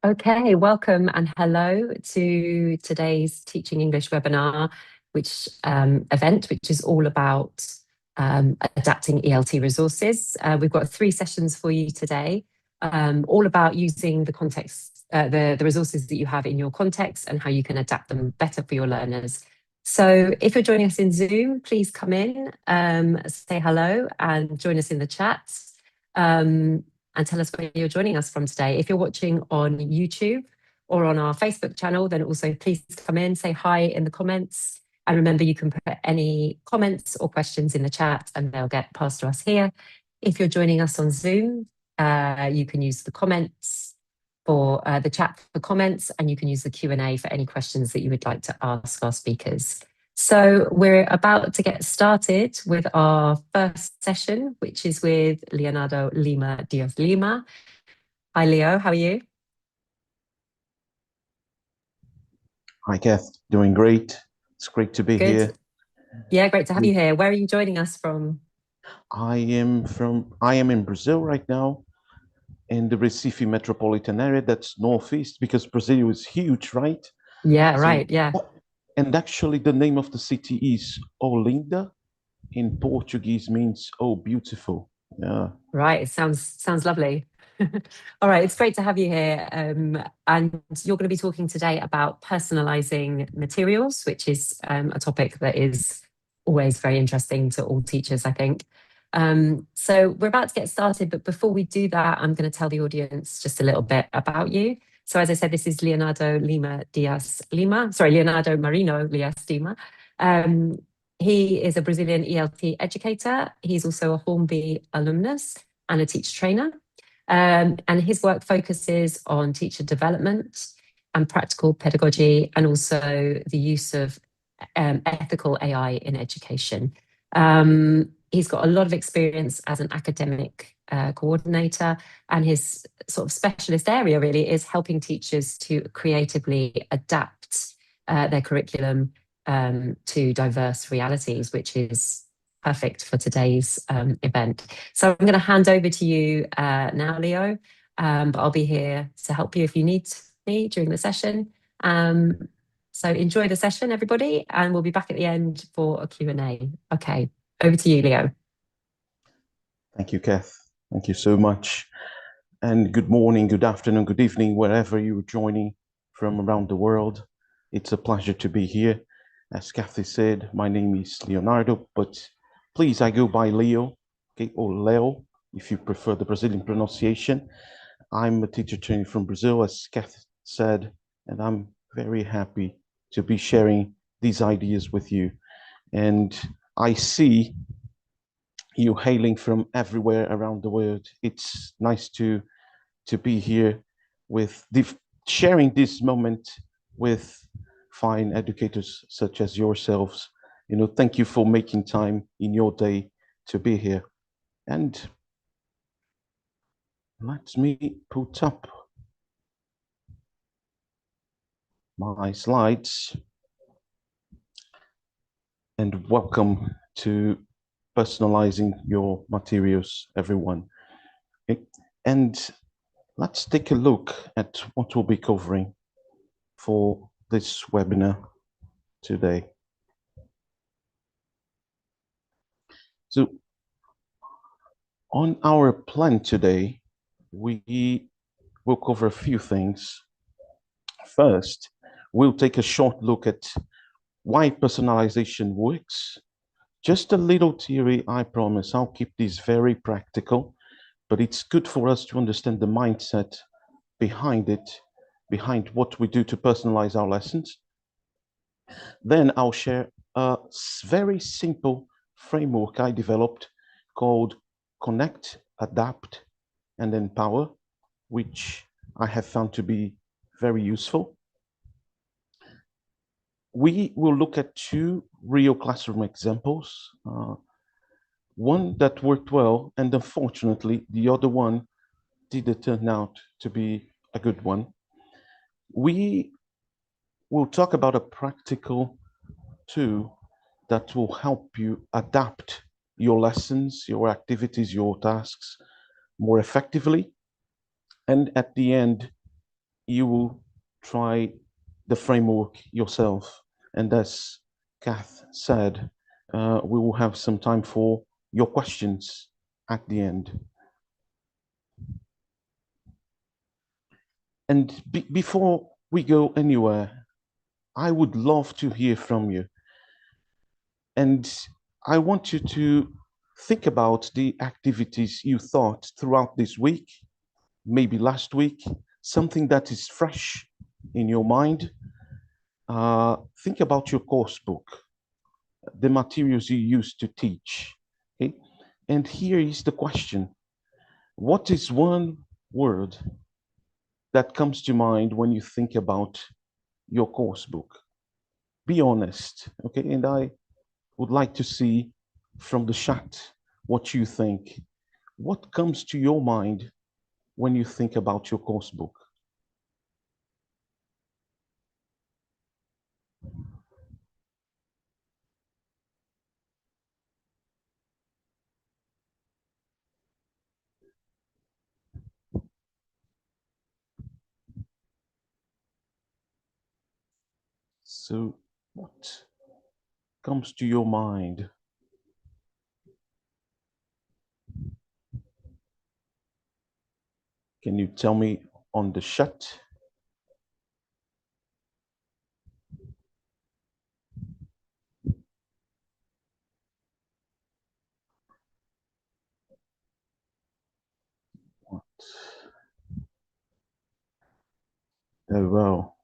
Okay, welcome and hello to today's Teaching English webinar, which is all about adapting ELT resources. We've got 3 sessions for you today, all about using the context, the resources that you have in your context and how you can adapt them better for your learners. So if you're joining us in Zoom, please come in, say hello and join us in the chat. And tell us where you're joining us from today. If you're watching on YouTube or on our Facebook channel, then also please come in, say hi in the comments. And remember, you can put any comments or questions in the chat and they'll get passed to us here. If you're joining us on Zoom, you can use the comments for the chat for comments, and you can use the Q&A for any questions that you would like to ask our speakers. So we're about to get started with our first session, which is with Leonardo Dias Lima. Hi, Leo. How are you? Hi, Kath. Doing great. It's great to be here. Yeah, great to have you here. Where are you joining us from? I am in Brazil right now, in the Recife metropolitan area. That's northeast, because Brazil is huge, right? Yeah, right. Yeah. And actually, the name of the city is Olinda. In Portuguese means "oh, beautiful." Yeah. Right. It sounds lovely. All right. It's great to have you here. And you're going to be talking today about personalising materials, which is a topic that is always very interesting to all teachers, I think. So we're about to get started, but before we do that, I'm going to tell the audience just a little bit about you. So as I said, this is Leonardo Marinho Dias Lima. He is a Brazilian ELT educator. He's also a Hornby alumnus and a teacher trainer. And his work focuses on teacher development and practical pedagogy, and also the use of ethical AI in education. He's got a lot of experience as an academic coordinator, and his sort of specialist area really is helping teachers to creatively adapt their curriculum to diverse realities, which is perfect for today's event. So I'm going to hand over to you now, Leo, but I'll be here to help you if you need me during the session. So enjoy the session, everybody, and we'll be back at the end for a Q&A. Okay, over to you, Leo. Thank you, Kath. Thank you so much. And good morning, good afternoon, good evening, wherever you're joining from around the world. It's a pleasure to be here. As Kathy said, my name is Leonardo, but please, I go by Leo, okay, or Leo, if you prefer the Brazilian pronunciation. I'm a teacher trainer from Brazil, as Kathy said, and I'm very happy to be sharing these ideas with you. And I see you hailing from everywhere around the world. It's nice to be here with sharing this moment with fine educators such as yourselves. Thank you for making time in your day to be here. And let me put up my slides. And welcome to Personalising Your Materials, everyone. Okay. And let's take a look at what we'll be covering for this webinar today. So on our plan today, we will cover a few things. First, we'll take a short look at why personalization works. Just a little theory, I promise. I'll keep this very practical, but it's good for us to understand the mindset behind it, behind what we do to personalize our lessons. Then I'll share a very simple framework I developed called Connect, Adapt, and Empower, which I have found to be very useful. We will look at 2 real classroom examples, one that worked well, and unfortunately, the other one didn't turn out to be a good one. We will talk about a practical tool that will help you adapt your lessons, your activities, your tasks more effectively. And at the end, you will try the framework yourself. And as Kath said, we will have some time for your questions at the end. And before we go anywhere, I would love to hear from you. And I want you to think about the activities you thought throughout this week, maybe last week, something that is fresh in your mind. Think about your course book, the materials you use to teach. Okay? And here is the question. What is one word that comes to mind when you think about your course book? Be honest, okay? And I would like to see from the chat what you think. What comes to your mind when you think about your course book? So what comes to your mind? Can you tell me on the chat? What? Oh, well,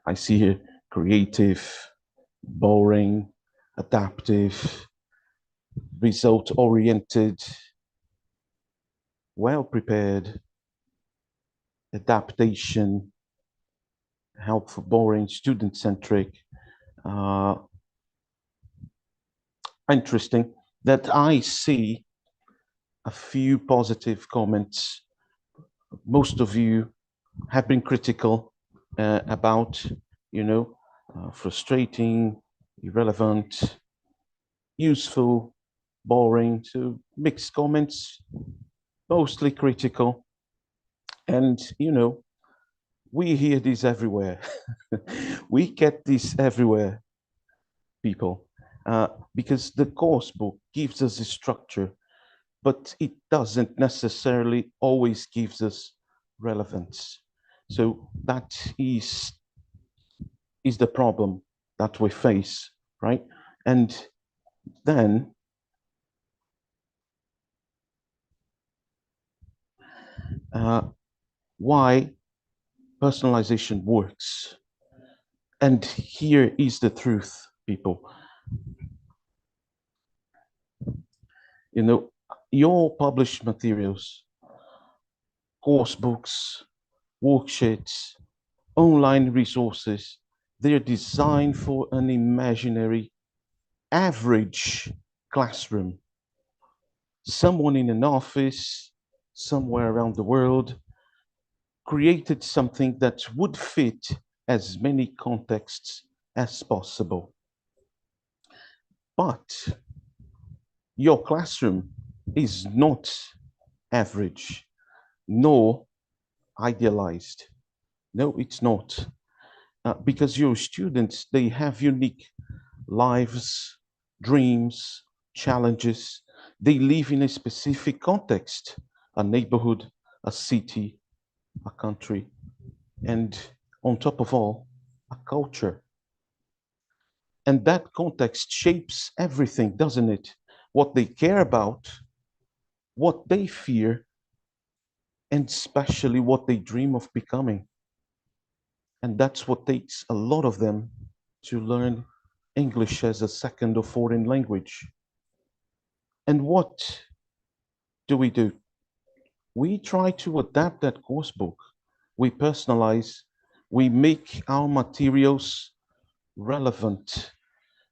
I see here creative, boring, adaptive, result-oriented, well-prepared, adaptation, helpful, boring, student-centric. Interesting that I see a few positive comments. Most of you have been critical about, frustrating, irrelevant, useful, boring. So mixed comments, mostly critical. And, we hear this everywhere. We get this everywhere, people, because the course book gives us a structure, but it doesn't necessarily always gives us relevance. So that is the problem that we face, right? And then why personalization works. And here is the truth, people. Your published materials, course books, worksheets, online resources, they're designed for an imaginary average classroom. Someone in an office, somewhere around the world, created something that would fit as many contexts as possible. But your classroom is not average, nor idealized. No, it's not. Because your students, they have unique lives, dreams, challenges. They live in a specific context, a neighborhood, a city, a country, and on top of all, a culture. And that context shapes everything, doesn't it? What they care about, what they fear, and especially what they dream of becoming. And that's what takes a lot of them to learn English as a second or foreign language. And what do? We try to adapt that course book. We personalize, we make our materials relevant,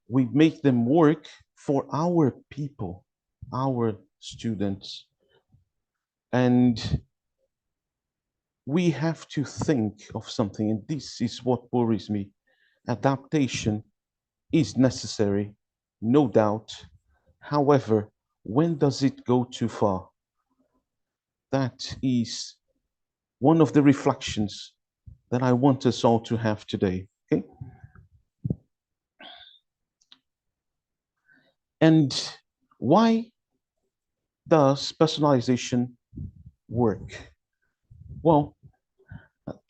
we make them work for our people, our students. And we have to think of something, and this is what worries me. Adaptation is necessary, no doubt. However, when does it go too far? That is one of the reflections that I want us all to have today. Okay. And why does personalization work? Well,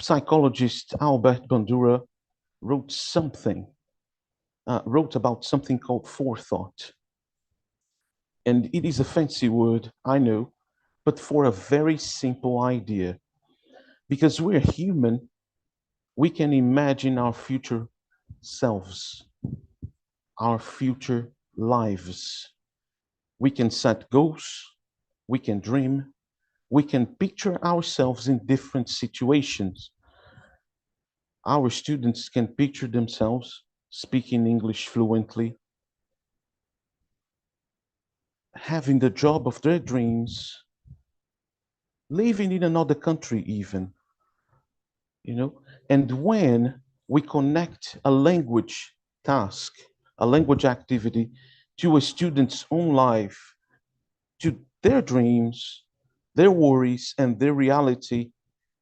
psychologist Albert Bandura wrote about something called forethought. And it is a fancy word, I know, but for a very simple idea. Because we're human, we can imagine our future selves, our future lives. We can set goals, we can dream, we can picture ourselves in different situations. Our students can picture themselves speaking English fluently, having the job of their dreams, living in another country even, you know. And when we connect a language task, a language activity to a student's own life, to their dreams, their worries, and their reality,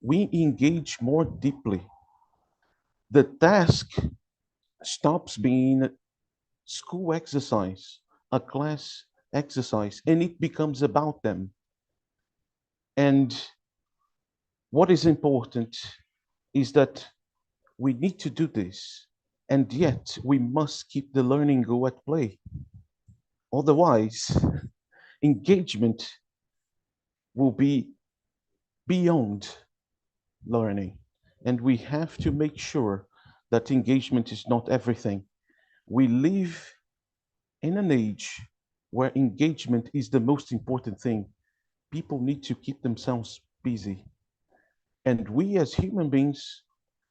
we engage more deeply. The task stops being a school exercise, a class exercise, and it becomes about them. And what is important is that we need to do this, and yet we must keep the learning go at play. Otherwise, engagement will be beyond learning. And we have to make sure that engagement is not everything. We live in an age where engagement is the most important thing. People need to keep themselves busy. And we as human beings,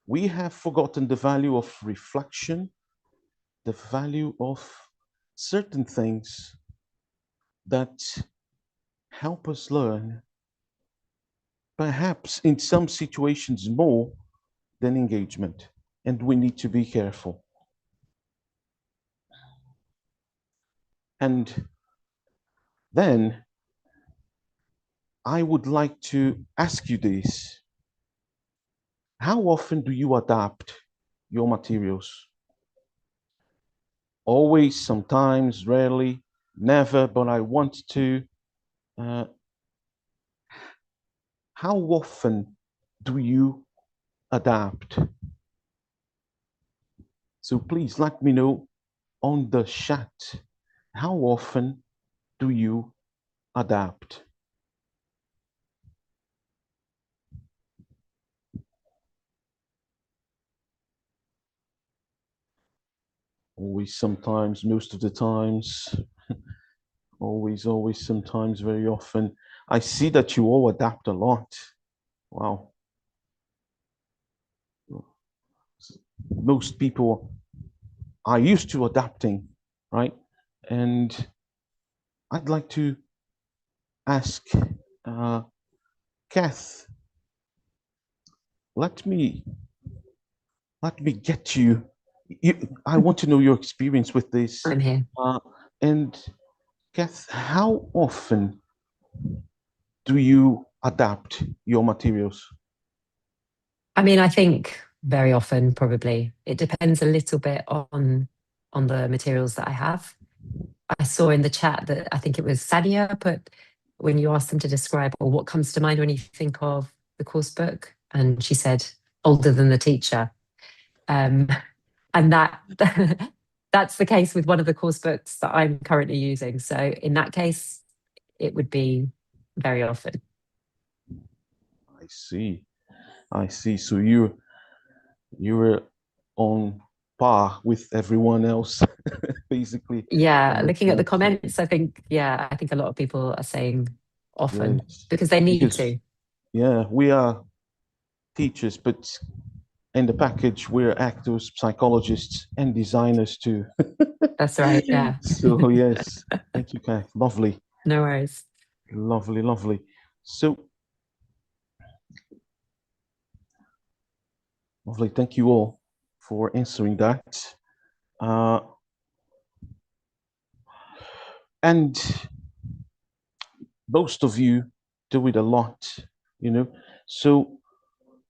we have forgotten the value of reflection, the value of certain things that help us learn, perhaps in some situations more than engagement. And we need to be careful. And then I would like to ask you this. How often do you adapt your materials? Always, sometimes, rarely, never, but I want to. Uh, how often do you adapt? So please let me know on the chat. How often do you adapt? Always, sometimes, most of the times. Always, sometimes, very often. I see that you all adapt a lot. Wow. Most people are used to adapting, right? And I'd like to ask uh, Kath, let me get you. I want to know your experience with this. I'm here. And Kath, how often do you adapt your materials? I mean, I think very often, probably. It depends a little bit on the materials that I have. I saw in the chat that I think it was Sania put when you asked them to describe or what comes to mind when you think of the course book, and she said older than the teacher, and that that's the case with one of the course books that I'm currently using. So in that case, it would be very often. I see. I see. So you're on par with everyone else, basically. Yeah, And looking at the comments, I think a lot of people are saying often yes, because they need because to. yeah, we are teachers, but in the package, we're actors, psychologists, and designers too. That's right. Yeah. So yes, thank you, Kath. Lovely, No worries. lovely, lovely. So lovely. Thank you all for answering that. Uh, and most of you do it a lot, you know. So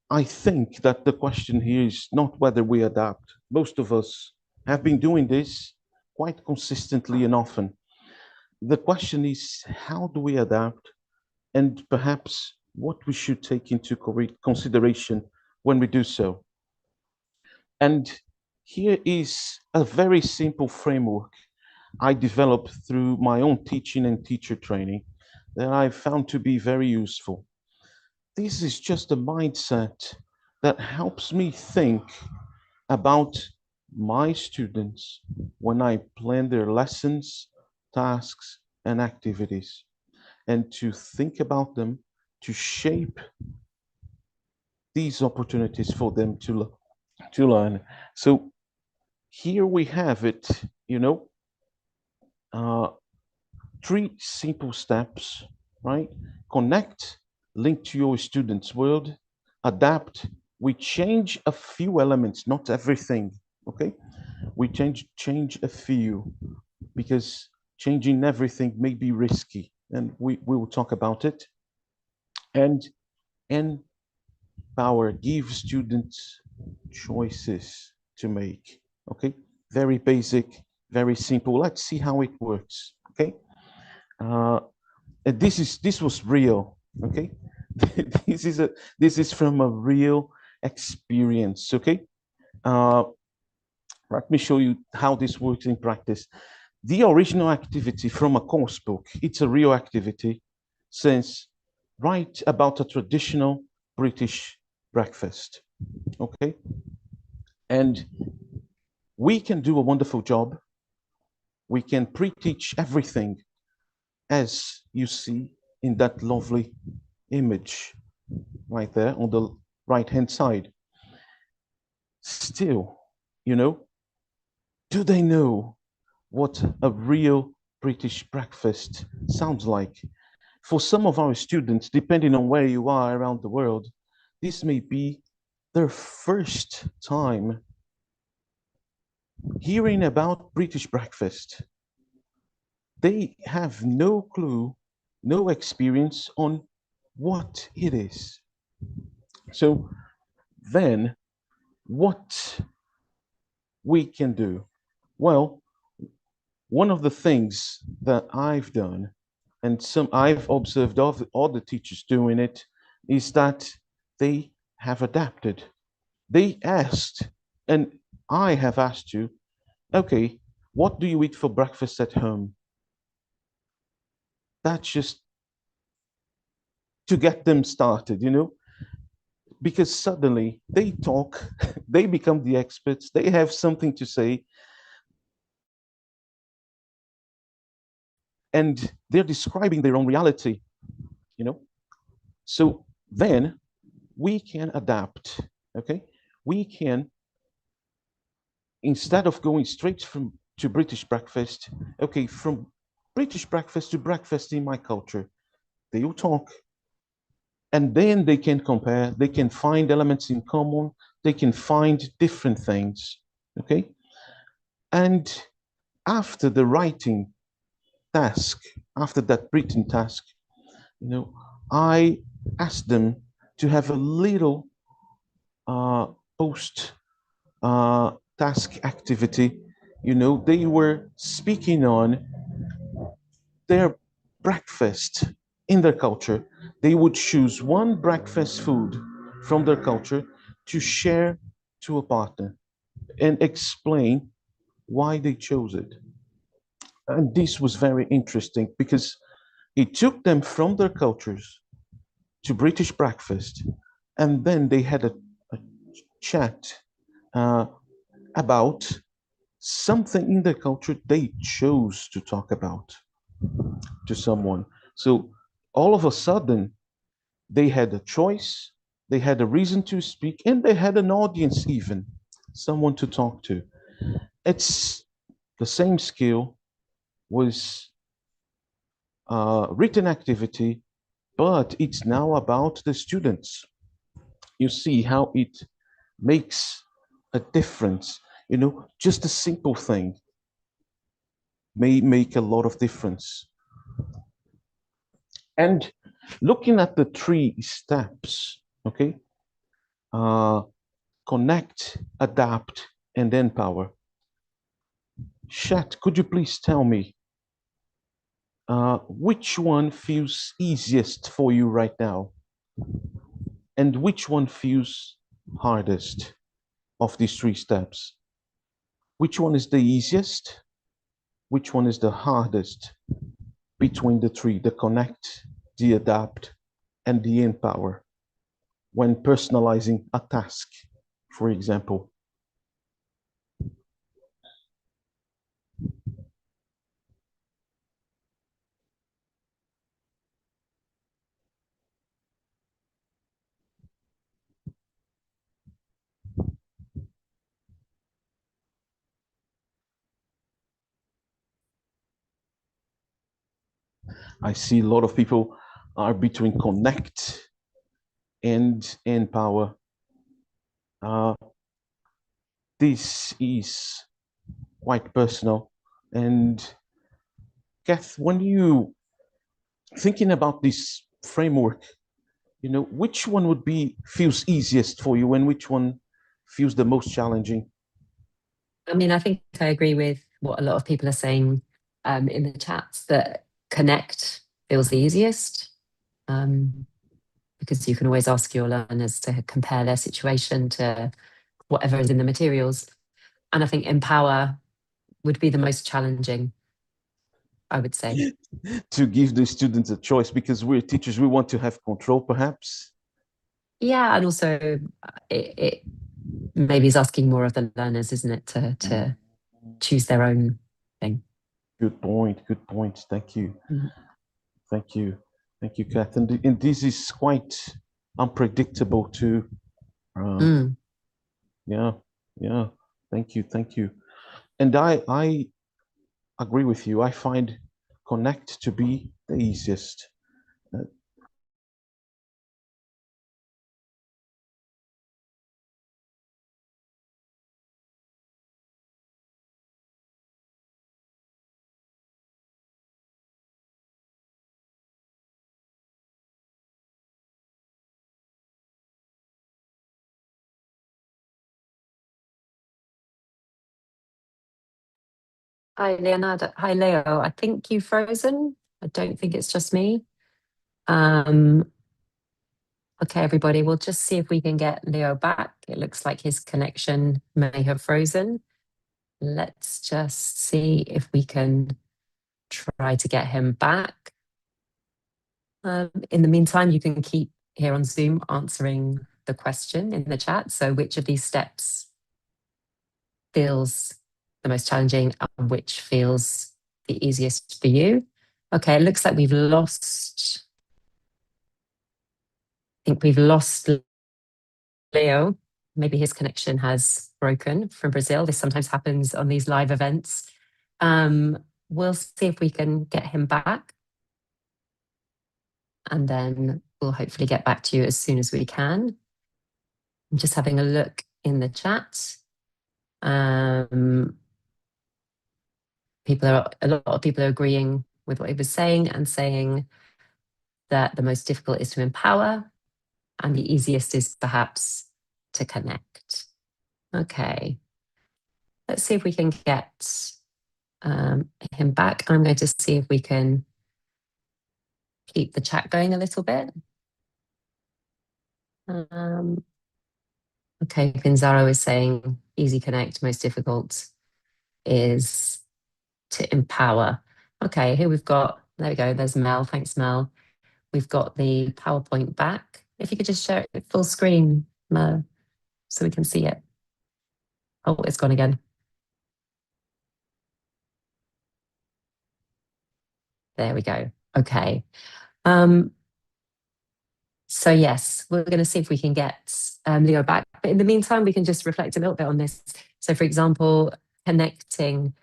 I think that the question here is not whether we adapt. Most of us have been doing this quite consistently and often. The question is, how do we adapt, and perhaps what we should take into consideration when we do so. And here is a very simple framework I developed through my own teaching and teacher training that I found to be very useful. This is just a mindset that helps me think about my students when I plan their lessons, tasks, and activities, and to think about them to shape these opportunities for them to learn. So here we have it, uh, three simple steps, right? Connect, link to your student's world, adapt. We change a few elements, not everything, okay? We change a few because changing everything may be risky, and we will talk about it. And empower, give students choices to make, okay? Very basic, very simple. Let's see how it works, okay? And this was real, okay? This is from a real experience, okay? Uh, Let me show you how this works in practice. The original activity from a course book, it's a real activity, since write about a traditional British breakfast, okay? And we can do a wonderful job. We can pre-teach everything, as you see in that lovely image right there on the right-hand side. Still, do they know what a real British breakfast sounds like? For some of our students, depending on where you are around the world, this may be their first time hearing about British breakfast. They have no clue, no experience on what it is. So then what we can do? Well, one of the things that I've done, and some I've observed other teachers doing it, is that they have adapted. They asked, and I have asked you, okay, what do you eat for breakfast at home? That's just to get them started, because suddenly they talk, they become the experts, they have something to say, and they're describing their own reality, you know. So then we can adapt, okay? We can, instead of going straight from to British breakfast, okay, from British breakfast to breakfast in my culture, they will talk, and then they can compare, they can find elements in common, they can find different things, okay? And after the writing task, after that written task, I asked them to have a little post task activity. They were speaking on their breakfast in their culture. They would choose one breakfast food from their culture to share to a partner and explain why they chose it. And this was very interesting because it took them from their cultures to British breakfast, and then they had a chat uh, about something in their culture they chose to talk about to someone. So all of a sudden, they had a choice, they had a reason to speak, and they had an audience, even someone to talk to. It's the same skill, was written activity, but it's now about the students. You see how it makes a difference. Just a simple thing may make a lot of difference. And looking at the three steps, okay, connect, adapt, and empower. Chat, could you please tell me which one feels easiest for you right now? And which one feels hardest of these three steps? Which one is the easiest? Which one is the hardest between the three, the connect, the adapt, and the empower, when personalizing a task, for example? I see a lot of people are between connect and empower. This is quite personal. And Kath, when you thinking about this framework, which one would be feels easiest for you and which one feels the most challenging? I mean, I think I agree with what a lot of people are saying in the chats, that connect feels the easiest, because you can always ask your learners to compare their situation to whatever is in the materials. And I think empower would be the most challenging, I would say. To give the students a choice, because we're teachers, we want to have control, perhaps. Yeah, and also it maybe is asking more of the learners, isn't it, to choose their own thing. Good point. Good point. Thank you. Mhm. Thank you. Thank you, Kath. And this is quite unpredictable too. Mm. Yeah, yeah. Thank you. Thank you. And I agree with you. I find connect to be the easiest. Uh, Hi, Leonardo. Hi, Leo. I think you've frozen. I don't think it's just me. Okay, everybody, we'll just see if we can get Leo back. It looks like his connection may have frozen. Let's just see if we can try to get him back. In the meantime, you can keep here on Zoom answering the question in the chat. So which of these steps feels the most challenging and which feels the easiest for you? Okay, it looks like we've lost, I think we've lost Leo. Maybe his connection has broken from Brazil. This sometimes happens on these live events. We'll see if we can get him back. And then we'll hopefully get back to you as soon as we can. I'm just having a look in the chat. A lot of people are agreeing with what he was saying and saying that the most difficult is to empower and the easiest is perhaps to connect. Okay. Let's see if we can get him back. I'm going to see if we can keep the chat going a little bit. Okay, Pinzaro is saying easy connect, most difficult is to empower. Okay, here we've got, there we go, there's Mel. Thanks, Mel. We've got the PowerPoint back. If you could just share it full screen, Mel, so we can see it. Oh, it's gone again. There we go. Okay. So yes, we're going to see if we can get Leo back. But in the meantime, we can just reflect a little bit on this. So for example, connecting,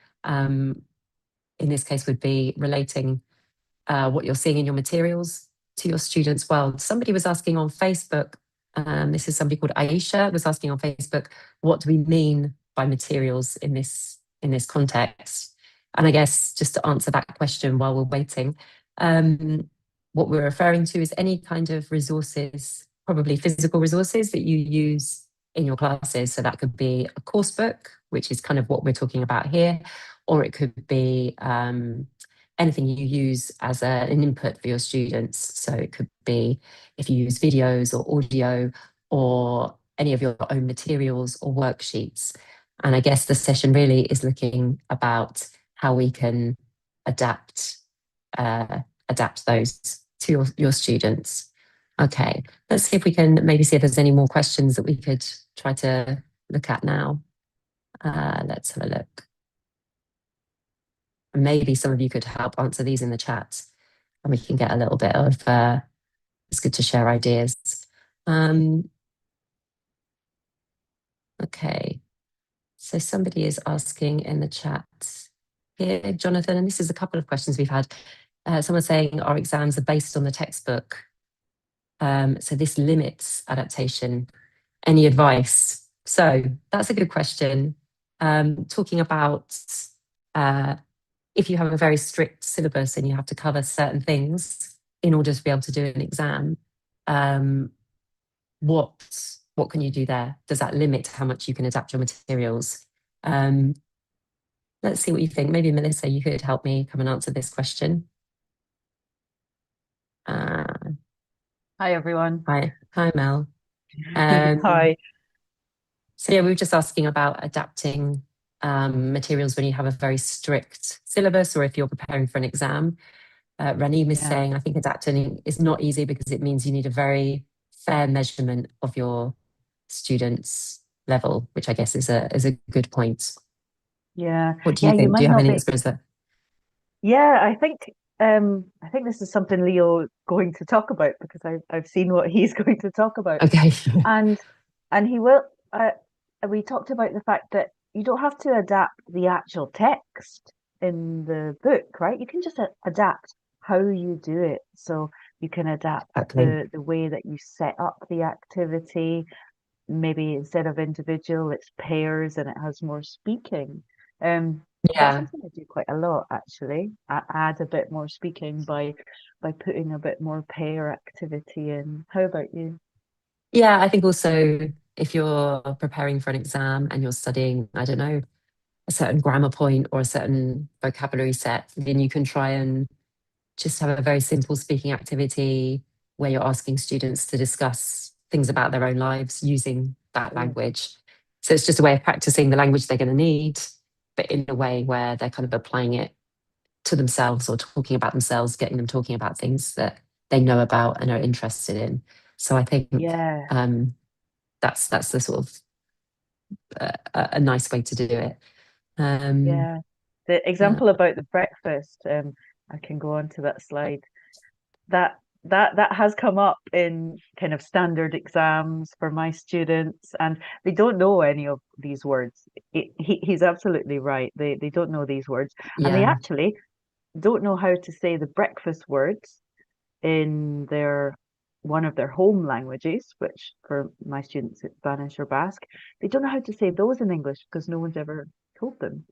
in this case, would be relating what you're seeing in your materials to your students' world. Somebody was asking on Facebook, this is somebody called Aisha, was asking on Facebook, what do we mean by materials in this context? And I guess just to answer that question while we're waiting, what we're referring to is any kind of resources probably physical resources that you use in your classes. So that could be a course book, which is kind of what we're talking about here, or it could be anything you use as an input for your students. So it could be if you use videos or audio or any of your own materials or worksheets. And I guess the session really is looking about how we can adapt those to your students. Okay, let's see if we can maybe see if there's any more questions that we could try to look at now. Let's have a look. Maybe some of you could help answer these in the chat and we can get a little bit of, it's good to share ideas. Okay, so somebody is asking in the chat here, Jonathan, and this is a couple of questions we've had. Someone saying our exams are based on the textbook. So this limits adaptation. Any advice? So that's a good question. Talking about if you have a very strict syllabus and you have to cover certain things in order to be able to do an exam, what can you do there? Does that limit how much you can adapt your materials? Let's see what you think. Maybe Melissa, you could help me come and answer this question. Hi, everyone. Hi, Mel. Hi. So yeah, we were just asking about adapting materials when you have a very strict syllabus or if you're preparing for an exam. Raneem is saying, I think adapting is not easy because it means you need a very fair measurement of your students' level, which I guess is a good point. Yeah. What do you think? Do you have any experience there? Yeah, I think this is something Leo going to talk about because I've seen what he's going to talk about. Okay. and he will. We talked about the fact that you don't have to adapt the actual text in the book, right? You can just adapt how you do it. So you can adapt the way that you set up the activity. Maybe instead of individual, it's pairs and it has more speaking. That's something I do quite a lot, actually. I add a bit more speaking by putting a bit more pair activity in. How about you? Yeah, I think also if you're preparing for an exam and you're studying, I don't know, a certain grammar point or a certain vocabulary set, then you can try and just have a very simple speaking activity where you're asking students to discuss things about their own lives using that language. So it's just a way of practicing the language they're going to need, but in a way where they're kind of applying it to themselves or talking about themselves, getting them talking about things that they know about and are interested in. So I think that's the sort of a nice way to do it. The example about the breakfast, I can go on to that slide. That has come up in kind of standard exams for my students, and they don't know any of these words. He's absolutely right. They don't know these words, and they actually don't know how to say the breakfast words in one of their home languages, which for my students it's Spanish or Basque. They don't know how to say those in English because no one's ever told them.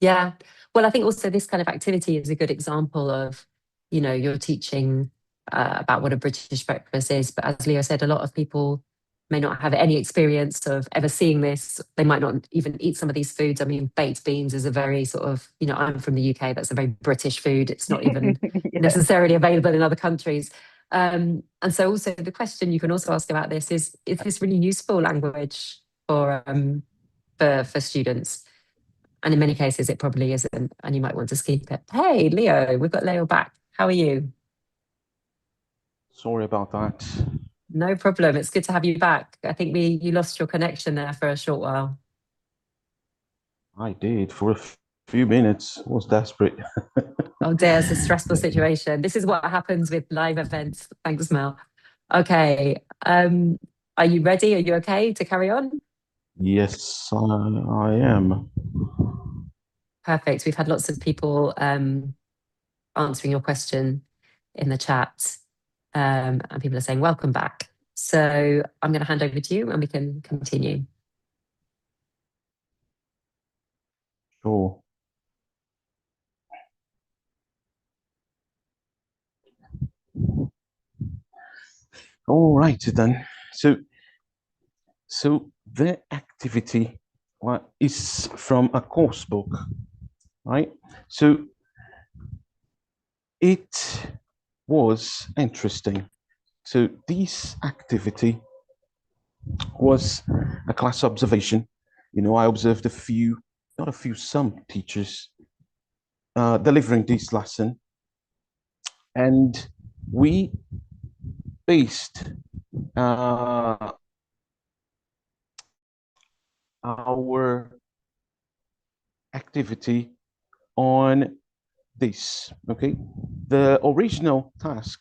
Yeah. Well, I think also this kind of activity is a good example of, you're teaching about what a British breakfast is, but as Leo said, a lot of people may not have any experience of ever seeing this. They might not even eat some of these foods. I mean, baked beans is a very sort of, I'm from the UK, that's a very British food. It's not even necessarily available in other countries. And so also the question you can also ask about this is this really useful language for students? And in many cases, it probably isn't, and you might want to skip it. Hey, Leo, we've got Leo back. How are you? Sorry about that. No problem. It's good to have you back. I think you lost your connection there for a short while. I did for a few minutes. I was desperate. Oh dear, it's a stressful situation. This is what happens with live events. Thanks, Mel. Okay. Are you ready? Are you okay to carry on? Yes, I am. Perfect. We've had lots of people answering your question in the chat, and people are saying welcome back. So I'm going to hand over to you and we can continue. Sure. All right then. So the activity is from a course book, right? So it was interesting. So this activity was a class observation. I observed some teachers delivering this lesson, and we based our activity on this. Okay, the original task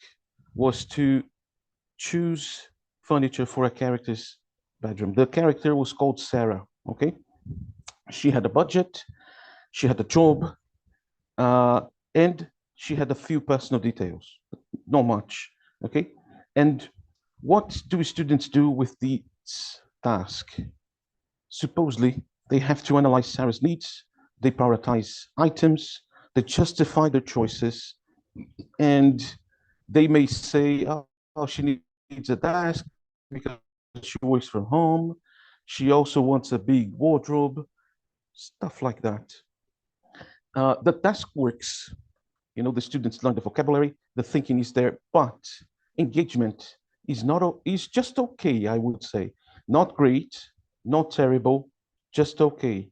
was to choose furniture for a character's bedroom. The character was called Sarah. Okay, she had a budget, she had a job, and she had a few personal details, not much. Okay, and what do students do with this task? Supposedly, they have to analyze Sarah's needs, they prioritize items, they justify their choices, and they may say, oh, she needs a desk because she works from home. She also wants a big wardrobe, stuff like that. The task works. The students learn the vocabulary, the thinking is there, but engagement is just okay, I would say. Not great, not terrible, just okay.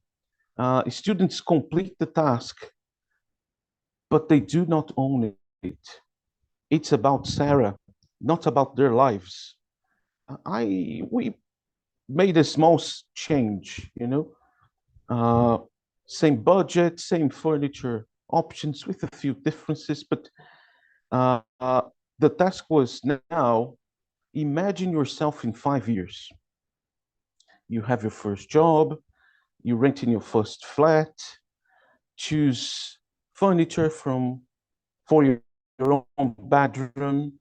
Students complete the task, but they do not own it. It's about Sarah, not about their lives. We made a small change, same budget, same furniture options with a few differences, but uh, uh, the task was now imagine yourself in 5 years. You have your first job, you rent in your first flat, choose furniture for your own bedroom,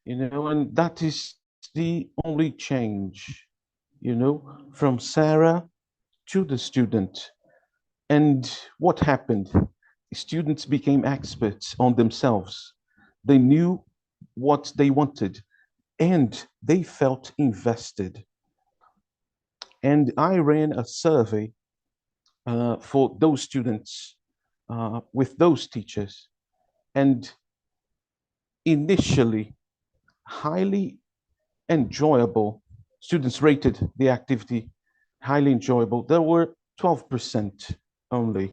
and that is the only change, from Sarah to the student. And what happened? Students became experts on themselves. They knew what they wanted and they felt invested. And I ran a survey for those students with those teachers. And initially, highly enjoyable. Students rated the activity highly enjoyable. There were 12% only.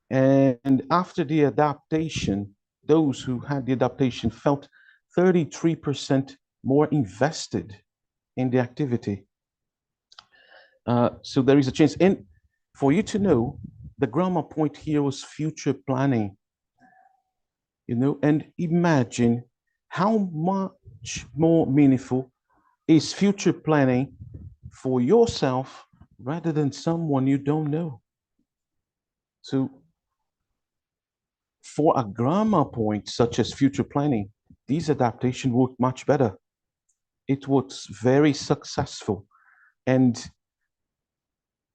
And after the adaptation, those who had the adaptation felt 33% more invested in the activity. So there is a chance. And for you to know, the grammar point here was future planning. And imagine how much more meaningful is future planning for yourself rather than someone you don't know. So for a grammar point such as future planning, this adaptation worked much better. It was very successful, and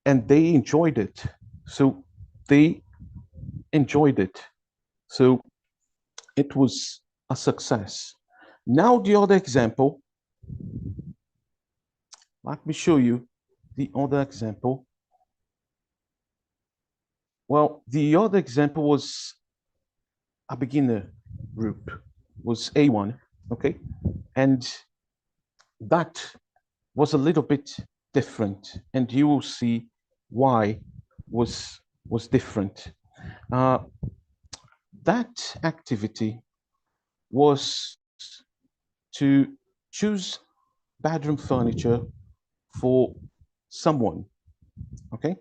they enjoyed it. So they enjoyed it. So it was a success. Now the other example. Let me show you the other example. Well, the other example was a beginner group, was A1, okay? And that was a little bit different, and you will see why was different. That activity was to choose bedroom furniture for someone, okay?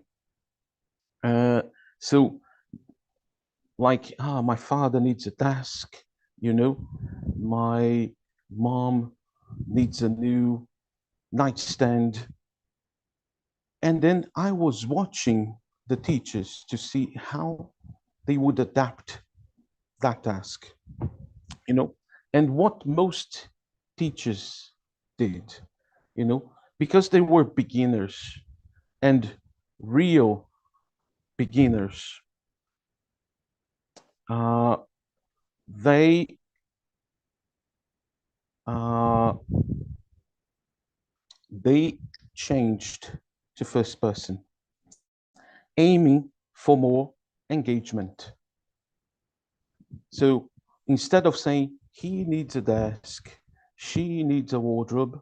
So like, my father needs a desk, my mom needs a new nightstand. And then I was watching the teachers to see how they would adapt that task, and what most teachers did, because they were beginners and real beginners. They they changed to first person, aiming for more engagement. So instead of saying he needs a desk, she needs a wardrobe,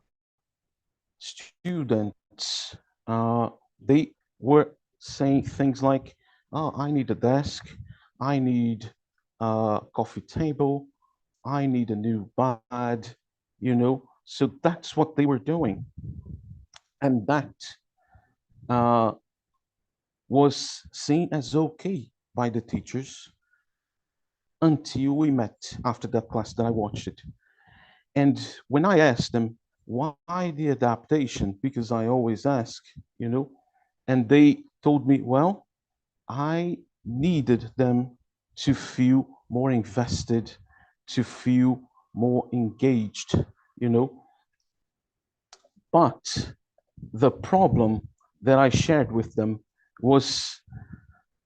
students, they were saying things like, oh, I need a desk, I need a coffee table, I need a new bed, you know. So that's what they were doing. And that was seen as okay by the teachers until we met after that class that I watched it. And when I asked them, why the adaptation? Because I always ask, you know, and they told me, well, I needed them to feel more invested, to feel more engaged, you know. But the problem that I shared with them was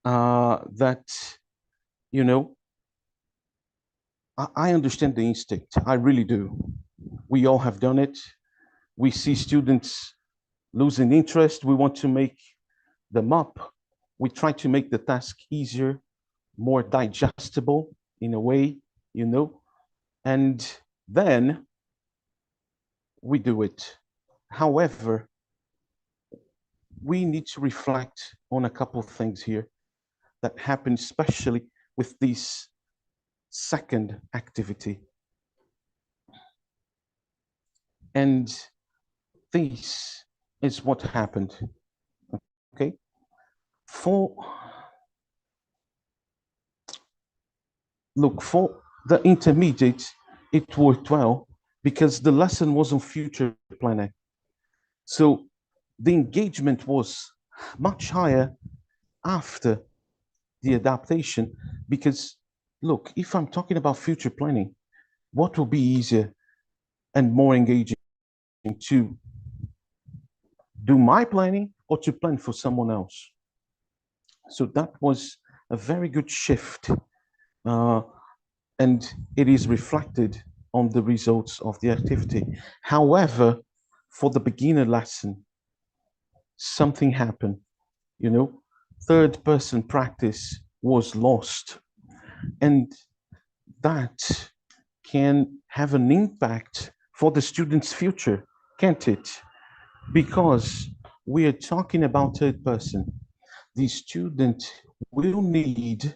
that, you know, I understand the instinct. I really do. We all have done it. We see students losing interest. We want to make them up. We try to make the task easier, more digestible in a way, you know, and then we do it. However, we need to reflect on a couple of things here that happen, especially with this second activity. And this is what happened. Okay. For the intermediate, it worked well because the lesson was on future planning. So the engagement was much higher after the adaptation because, look, if I'm talking about future planning, what will be easier and more engaging, to do my planning or to plan for someone else? So that was a very good shift, and it is reflected on the results of the activity. However, for the beginner lesson, something happened, you know, third person practice was lost, and that can have an impact for the student's future, can't it? Because we are talking about third person. The student will need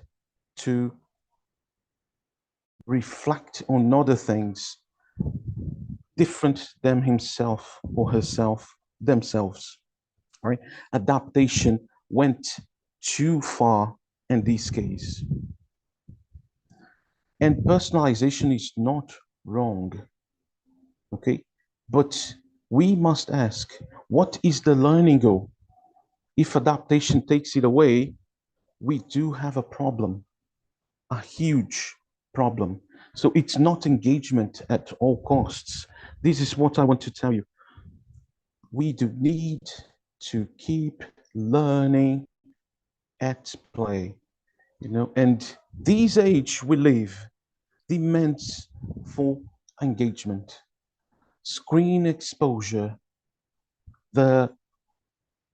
to reflect on other things different than himself or herself, themselves. Right? Adaptation went too far in this case. And personalization is not wrong, okay? But we must ask, what is the learning goal? If adaptation takes it away, we do have a problem, a huge problem. So it's not engagement at all costs. This is what I want to tell you. We do need to keep learning at play, you know, and this age we live demands for engagement, screen exposure, the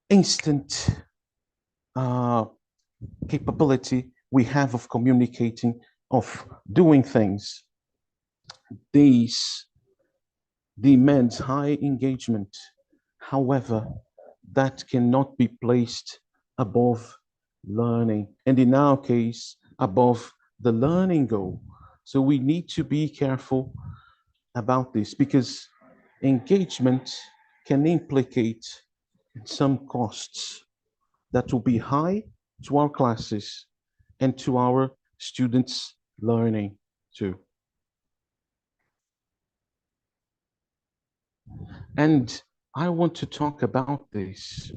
instant capability we have of communicating, of doing things. These demands high engagement. However, that cannot be placed above learning, and in our case, above the learning goal. So we need to be careful about this because engagement can implicate some costs that will be high to our classes and to our students' learning too. And I want to talk about this.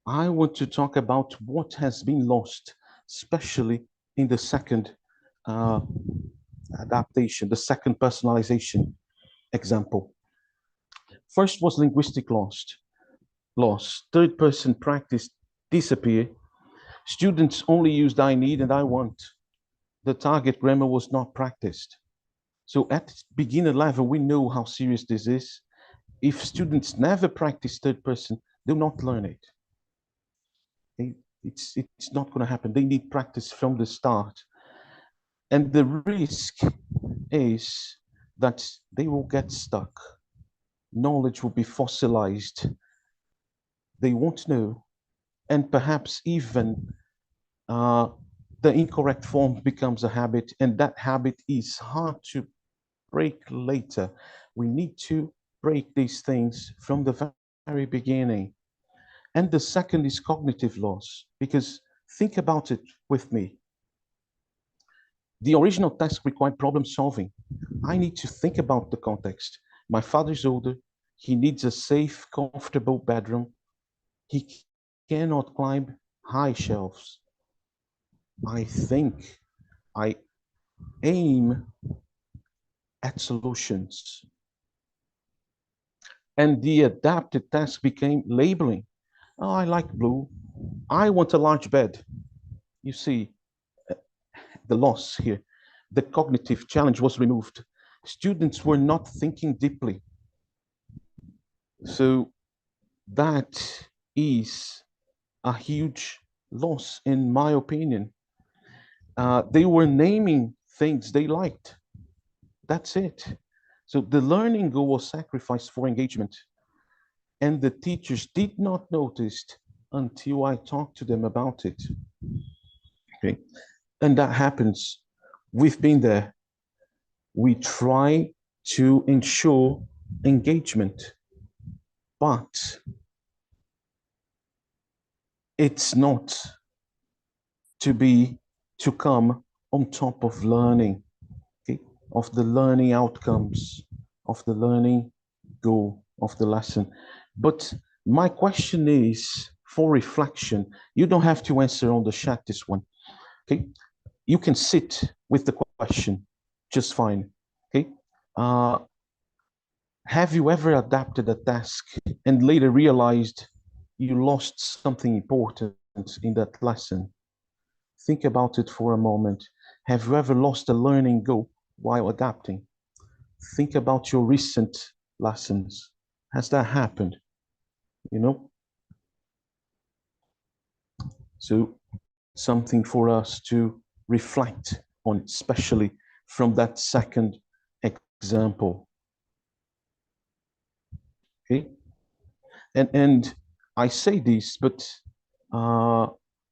I want to talk about what has been lost, especially in the second adaptation, the second personalization example. First was linguistic loss. Third person practice disappear. Students only used I need and I want. The target grammar was not practiced. So at beginner level, we know how serious this is. If students never practice third person, they'll not learn it. It's not going to happen. They need practice from the start. And the risk is that they will get stuck. Knowledge will be fossilized. They won't know. And perhaps even the incorrect form becomes a habit, and that habit is hard to break later. We need to break these things from the very beginning. And the second is cognitive loss, because think about it with me. The original task required problem solving. I need to think about the context. My father is older. He needs a safe, comfortable bedroom. He cannot climb high shelves. I think, I aim at solutions. And the adapted task became labeling. Oh, I like blue. I want a large bed. You see the loss here. The cognitive challenge was removed. Students were not thinking deeply. So that is a huge loss, in my opinion. They were naming things they liked. That's it. So the learning goal was sacrificed for engagement. And the teachers did not notice until I talked to them about it. Okay. And that happens. We've been there. We try to ensure engagement, but it's not to come on top of learning, okay, of the learning outcomes, of the learning goal of the lesson. But my question is for reflection. You don't have to answer on the chat this one, okay? You can sit with the question just fine, okay? Have you ever adapted a task and later realized you lost something important in that lesson? Think about it for a moment. Have you ever lost a learning goal while adapting? Think about your recent lessons. Has that happened? You know? So something for us to reflect on, especially from that second example. Okay? And I say this, but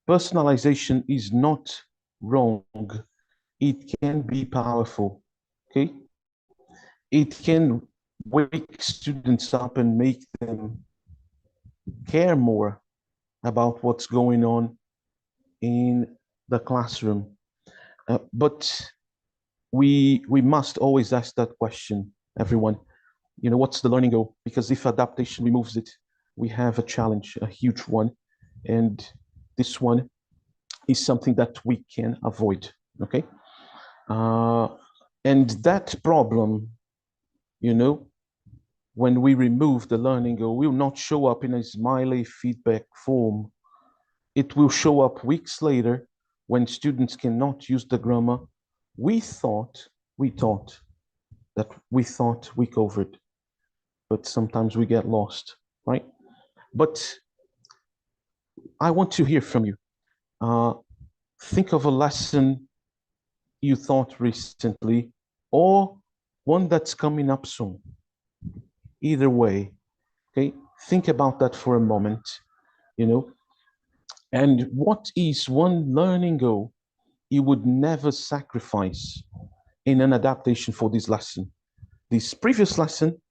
personalization is not wrong. It can be powerful. Okay? It can wake students up and make them care more about what's going on in the classroom. But we must always ask that question, everyone. You know, what's the learning goal? Because if adaptation removes it, we have a challenge, a huge one. And this one is something that we can avoid, okay? And that problem, you know, when we remove the learning goal, will not show up in a smiley feedback form. It will show up weeks later when students cannot use the grammar we thought we covered, but sometimes we get lost, right? But I want to hear from you. Think of a lesson you thought recently or one that's coming up soon. Either way, okay? Think about that for a moment, you know? And what is one learning goal you would never sacrifice in an adaptation for this lesson? This previous lesson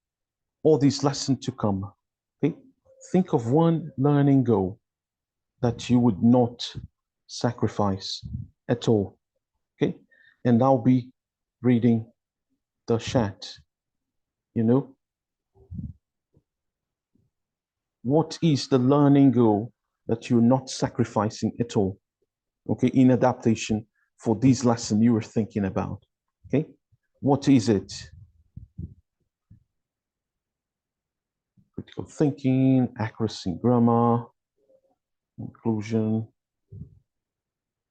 or this lesson to come, okay? Think of one learning goal that you would not sacrifice at all, okay? And I'll be reading the chat, you know? What is the learning goal that you're not sacrificing at all, okay, in adaptation for this lesson you were thinking about, okay? What is it? Critical thinking, accuracy in grammar, inclusion,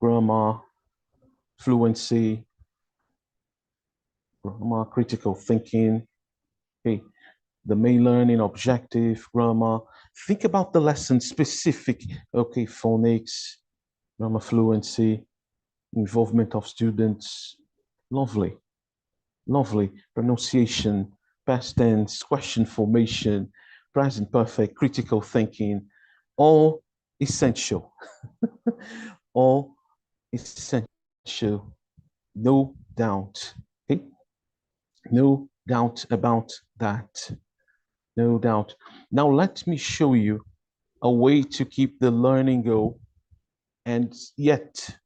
grammar, fluency. grammar, critical thinking, okay, the main learning objective, grammar. Think about the lesson specific, okay, phonics, grammar fluency, involvement of students. Lovely, lovely. Pronunciation, past tense, question formation, present perfect, critical thinking, all essential. All essential, no doubt. Okay? No doubt about that. No doubt. Now let me show you a way to keep the learning go and yet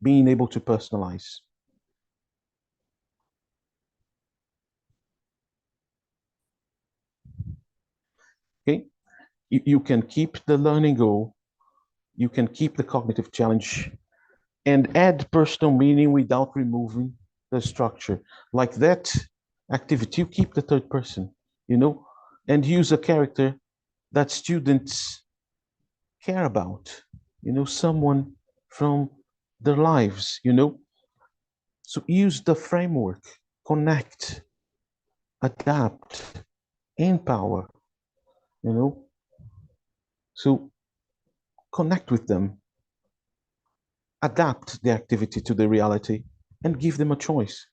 being able to personalize. Okay? You can keep the learning go, you can keep the cognitive challenge and add personal meaning without removing the structure. Like that activity, you keep the third person, you know, and use a character that students care about, you know, someone from their lives, you know. So use the framework, connect, adapt, empower, you know. So connect with them, adapt the activity to the reality, and give them a choice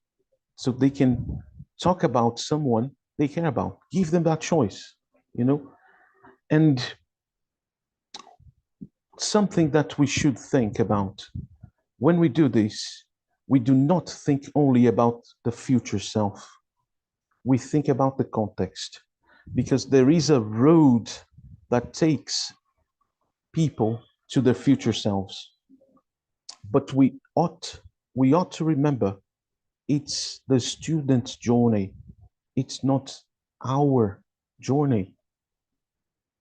so they can talk about someone they care about. Give them that choice, you know. And something that we should think about when we do this, we do not think only about the future self. We think about the context because there is a road that takes people to their future selves. But we ought to remember it's the student's journey. It's not our journey.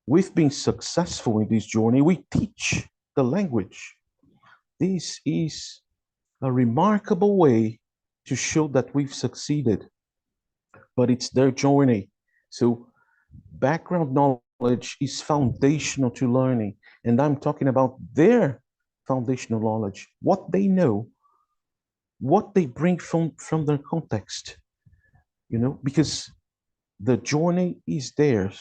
We've been successful in this journey. We teach the language. This is a remarkable way to show that we've succeeded, but it's their journey. So background knowledge is foundational to learning, and I'm talking about their foundational knowledge, what they know, what they bring from their context, you know, because the journey is theirs.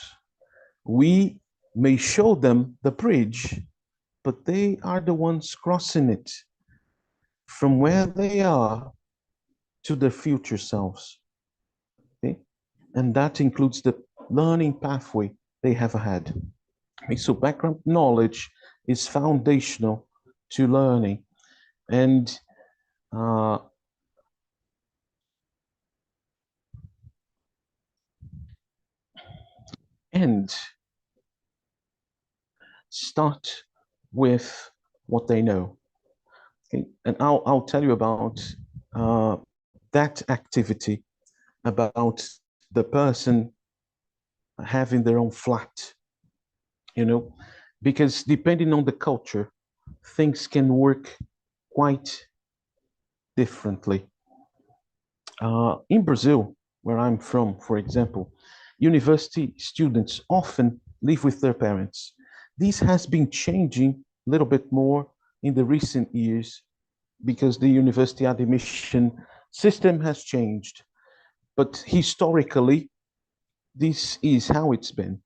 We may show them the bridge, but they are the ones crossing it from where they are to their future selves. Okay? And that includes the learning pathway they have ahead. Okay? So background knowledge is foundational to learning. And and start with what they know. Okay? And I'll tell you about that activity, about the person having their own flat, you know, because depending on the culture, things can work quite differently. In Brazil, where I'm from, for example, university students often live with their parents. This has been changing a little bit more in the recent years because the university admission system has changed. But historically, this is how it's been.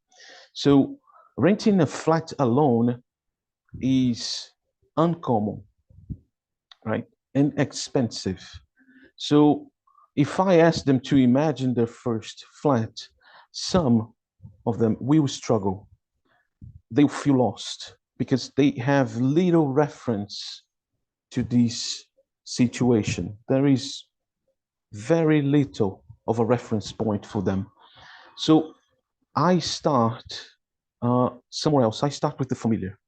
So renting a flat alone is uncommon, right? And expensive. So if I ask them to imagine their first flat, some of them will struggle. They'll feel lost because they have little reference to this situation. There is very little of a reference point for them. So I start somewhere else. I start with the familiar.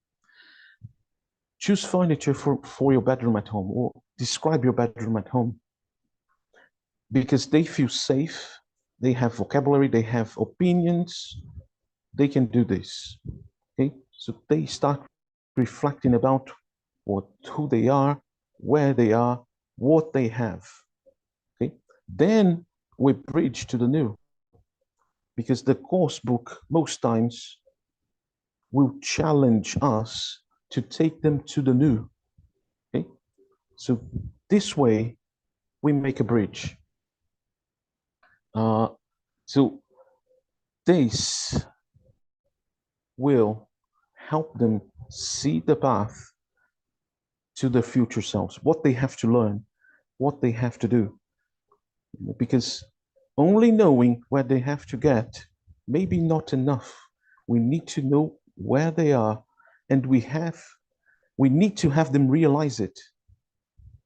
Choose furniture for your bedroom at home, or describe your bedroom at home, because they feel safe, they have vocabulary, they have opinions, they can do this. Okay, so they start reflecting about who they are, where they are, what they have. Okay, then we bridge to the new, because the course book most times will challenge us to take them to the new. Okay, so this way we make a bridge. So this will help them see the path to their future selves, what they have to learn, what they have to do. Because only knowing where they have to get may be not enough. We need to know where they are, and we need to have them realize it.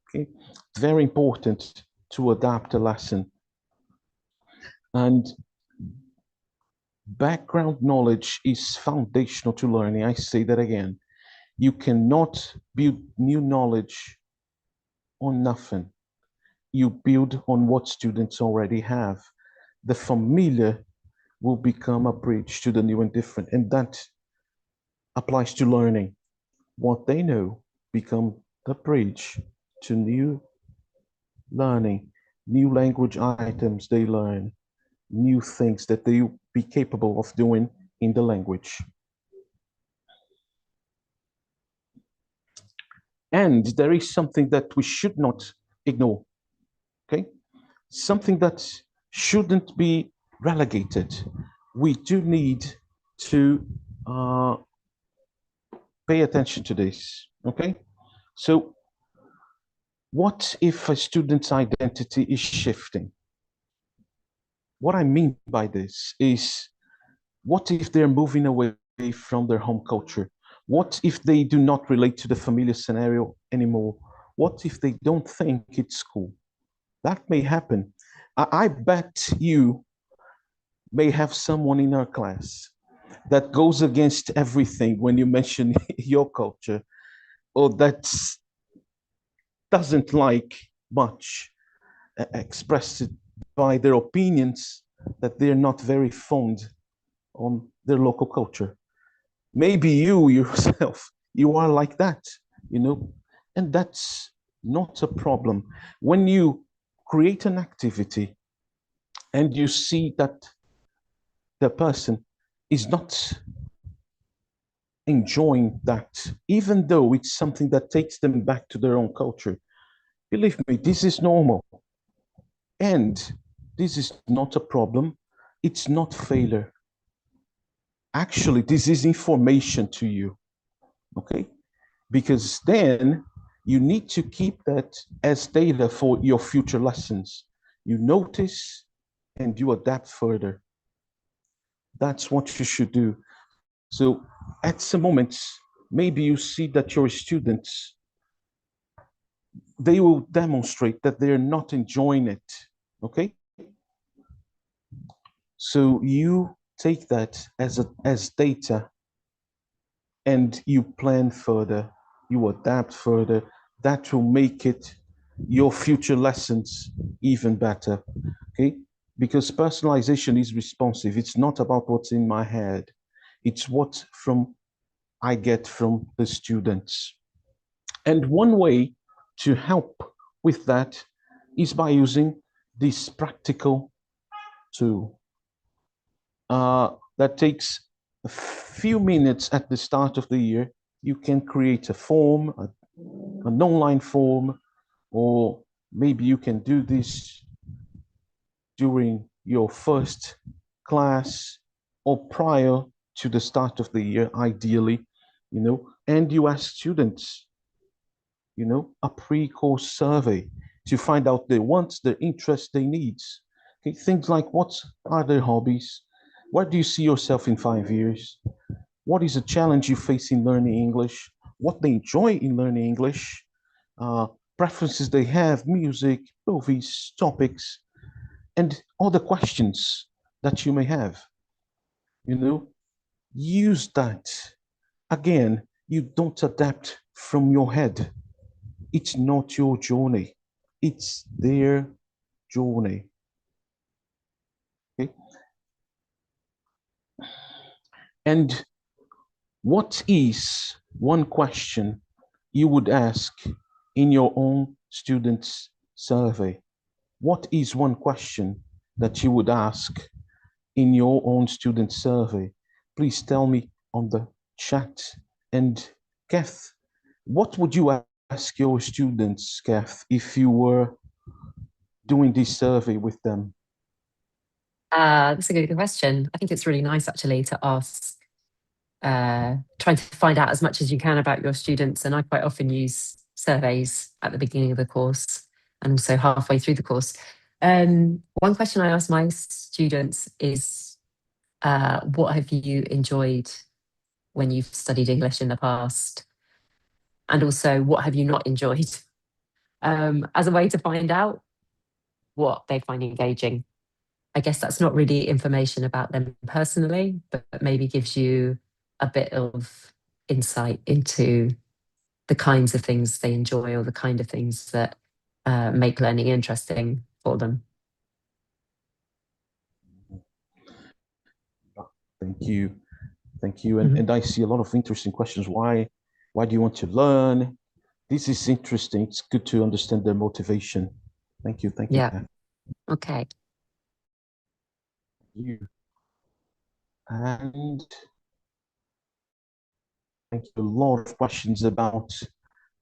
Okay, it's very important to adapt a lesson. And background knowledge is foundational to learning. I say that again. You cannot build new knowledge on nothing. You build on what students already have. The familiar will become a bridge to the new and different, and that applies to learning. What they know become the bridge to new learning, new language items they learn, new things that they will be capable of doing in the language. And there is something that we should not ignore, okay? Something that shouldn't be relegated. We do need to pay attention to this, okay? So what if a student's identity is shifting? What I mean by this is, what if they're moving away from their home culture? What if they do not relate to the familiar scenario anymore? What if they don't think it's cool? That may happen. I bet you may have someone in our class that goes against everything when you mention your culture, or that doesn't like much, expressed by their opinions, that they're not very fond on their local culture. Maybe you yourself, you are like that, and that's not a problem. When you create an activity and you see that the person is not enjoying that, even though it's something that takes them back to their own culture, believe me, this is normal. And this is not a problem. It's not failure. Actually, this is information to you, okay? Because then you need to keep that as data for your future lessons. You notice and you adapt further. That's what you should do. So at some moments, maybe you see that your students, they will demonstrate that they're not enjoying it, okay? So you take that as data and you plan further, you adapt further. That will make it your future lessons even better, okay? Because personalization is responsive. It's not about what's in my head. It's what I get from the students. And one way to help with that is by using this practical tool. That takes a few minutes at the start of the year. You can create a form, an online form, or maybe you can do this during your first class or prior to the start of the year, ideally, and you ask students, a pre-course survey to find out their wants, their interests, their needs. Okay, things like, what are their hobbies? Where do you see yourself in 5 years? What is a challenge you face in learning English? What they enjoy in learning English? Preferences they have, music, movies, topics, and other questions that you may have. Use that. Again, you don't adapt from your head. It's not your journey. It's their journey. Okay? And what is one question you would ask in your own students' survey? What is one question that you would ask in your own student survey? Please tell me on the chat. And Kath, what would you ask your students, Kath, if you were doing this survey with them? That's a good question. I think it's really nice actually to ask, trying to find out as much as you can about your students. And I quite often use surveys at the beginning of the course and also halfway through the course. One question I ask my students is, what have you enjoyed when you've studied English in the past? And also, what have you not enjoyed? As a way to find out what they find engaging. I guess that's not really information about them personally, but maybe gives you a bit of insight into the kinds of things they enjoy or the kind of things that make learning interesting for them. Thank you. Thank you. And I see a lot of interesting questions. Why do you want to learn? This is interesting. It's good to understand their motivation. Thank you. Thank you, Yeah. Kat. Okay. You. And thank you. A lot of questions about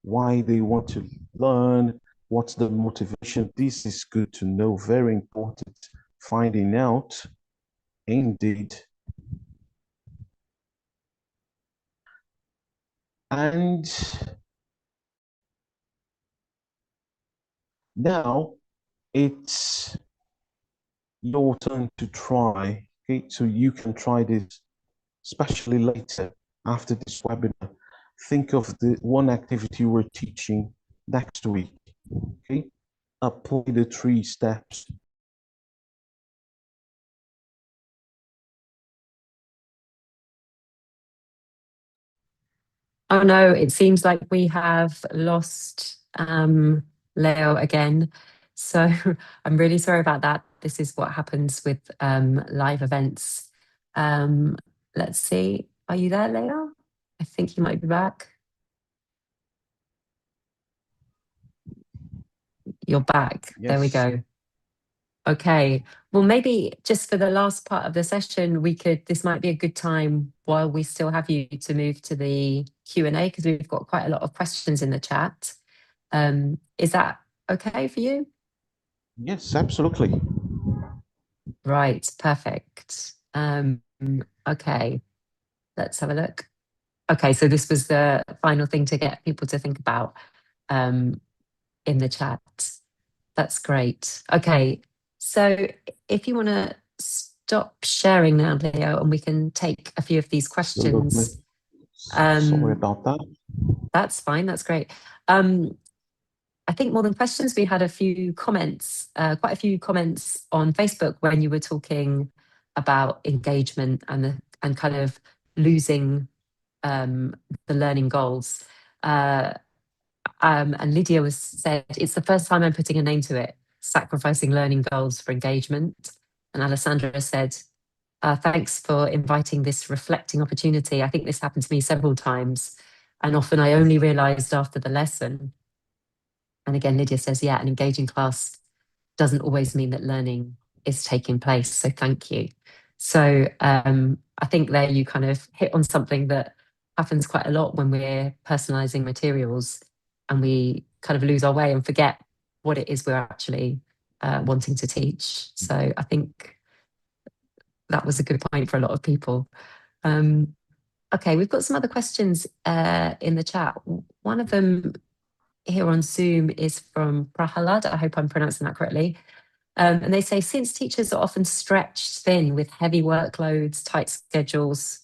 why they want to learn, what's the motivation. This is good to know, very important. Finding out, indeed. And now it's your turn to try. Okay, so you can try this, especially later after this webinar. Think of the one activity we're teaching next week. Okay, apply the 3 steps. Oh no, it seems like we have lost Leo again. So I'm really sorry about that. This is what happens with live events. Let's see. Are you there, Leo? I think you might be back. You're back. Yes. There we go. Okay. Well, maybe just for the last part of the session, this might be a good time while we still have you to move to the Q&A, because we've got quite a lot of questions in the chat. Is that okay for you? Yes, absolutely. Right, perfect. Okay, let's have a look. Okay, so this was the final thing to get people to think about in the chat. That's great. Okay, so if you want to stop sharing now, Leo, and we can take a few of these questions. Sorry about that. That's fine, that's great. I think more than questions, we had a few comments, quite a few comments on Facebook when you were talking about engagement and kind of losing the learning goals. And Lydia said, it's the first time I'm putting a name to it, sacrificing learning goals for engagement. And Alessandra said, thanks for inviting this reflecting opportunity. I think this happened to me several times, and often I only realised after the lesson. And again, Lydia says, yeah, an engaging class doesn't always mean that learning is taking place. So thank you. So I think there you kind of hit on something that happens quite a lot when we're personalising materials and we kind of lose our way and forget what it is we're actually wanting to teach. So I think that was a good point for a lot of people. Okay, we've got some other questions in the chat. One of them here on Zoom is from Prahalad. I hope I'm pronouncing that correctly. And they say, since teachers are often stretched thin with heavy workloads, tight schedules,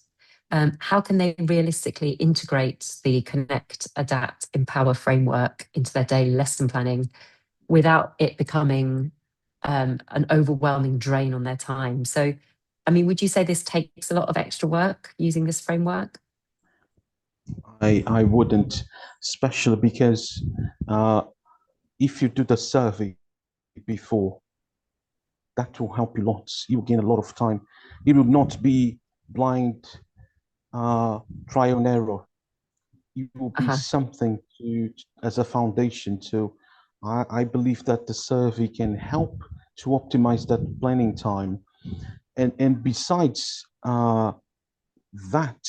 how can they realistically integrate the connect, adapt, empower framework into their daily lesson planning without it becoming an overwhelming drain on their time? So, I mean, would you say this takes a lot of extra work using this framework? I wouldn't, especially because if you do the survey before, that will help you lots. You'll gain a lot of time. It will not be blind trial and error. It will be something as a foundation. So I believe that the survey can help to optimize that planning time. And besides that,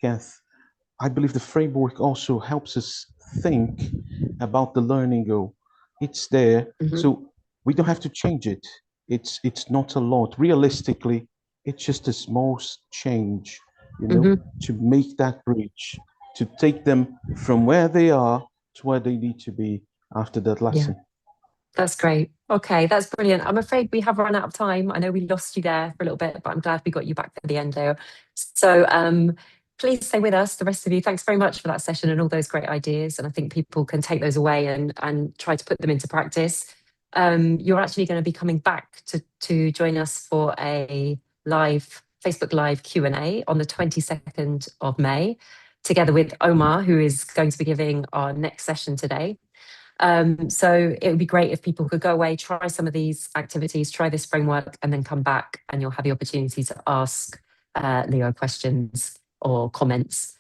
Kath, I believe the framework also helps us think about the learning goal. It's there, so we don't have to change it. it's not a lot. Realistically, it's just a small change, you know, to make that bridge, to take them from where they are to where they need to be after that lesson. Yeah. That's great. Okay, that's brilliant. I'm afraid we have run out of time. I know we lost you there for a little bit, but I'm glad we got you back for the end, Leo. So please stay with us, the rest of you. Thanks very much for that session and all those great ideas. And I think people can take those away and try to put them into practice. You're actually going to be coming back to join us for a live Facebook Live Q&A on the 22nd of May, together with Omar, who is going to be giving our next session today. So it would be great if people could go away, try some of these activities, try this framework, and then come back and you'll have the opportunity to ask Leo questions or comments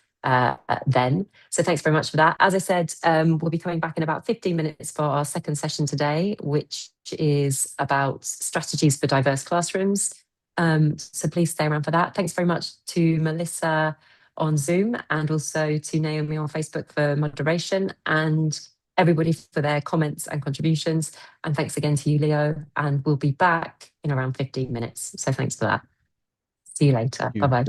then. So thanks very much for that. As I said, we'll be coming back in about 15 minutes for our second session today, which is about strategies for diverse classrooms. So please stay around for that. Thanks very much to Melissa on Zoom and also to Naomi on Facebook for moderation, and everybody for their comments and contributions. And thanks again to you, Leo. And we'll be back in around 15 minutes. So thanks for that. See you later. Bye-bye.